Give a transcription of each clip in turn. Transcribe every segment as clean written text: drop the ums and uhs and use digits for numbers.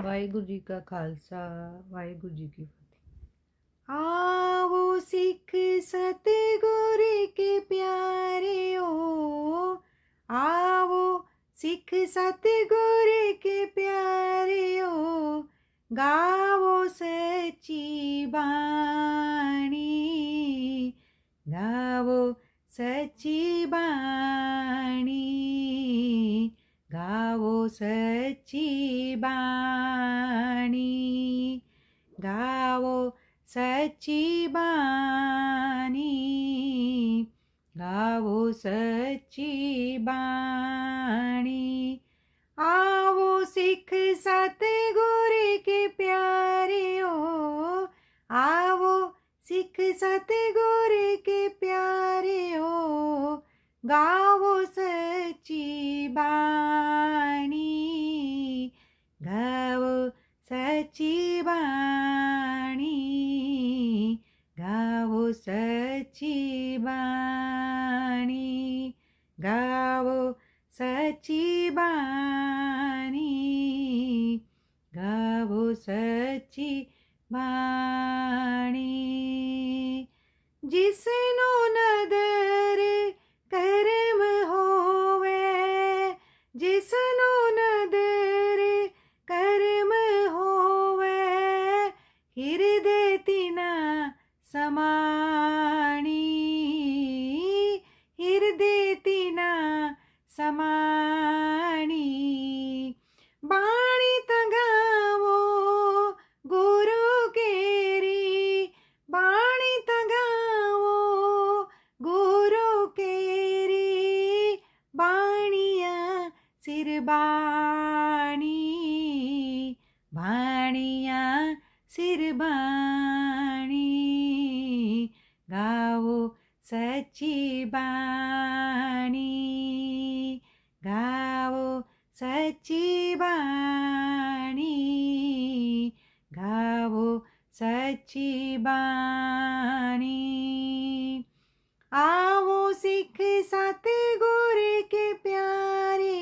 ਵਾਹਿਗੁਰੂ ਜੀ ਕਾ ਖਾਲਸਾ ਵਾਹਿਗੁਰੂ ਜੀ ਕੀ ਫਤਿਹ। आवो सिख सतगुर के प्यारे आवो सिख सतगुर के प्यारे गावो सच्ची बाणी गावो सच्ची बाणी गावो सच्ची बाणी गावो सच्ची बानी गावो सच्ची बाणी आवो सिख सतगुर के प्यारे आवो सिख सतगुर के प्यारे गावो सच्ची बानी गावो सच्ची बाणी गावो सच्ची बाणी गावो सच्ची बाणी गावो सच्ची बाणी जिसनो नदर करम होवे जिसनो नदर करम होवे हिरदे तिना समाणी हिरदे तिना समाणी बाणी तगावो गुरु केरी बाणी तगावो गुरु केरी बाणिया सिरबाणी बाणिया सिरबाणी गावो सच्ची बाणी गावो सच्ची बाणी गावो सच्ची बाणी आवो सिख सतगुर के प्यारे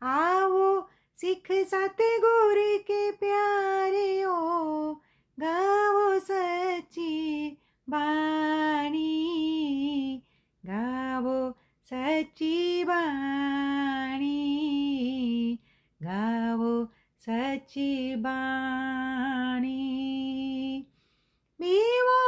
आवो सिख सतगुर के प्यारे गावो सच्ची बाणी गावो सच्ची बाणी गावो सच्ची बाणी बीवो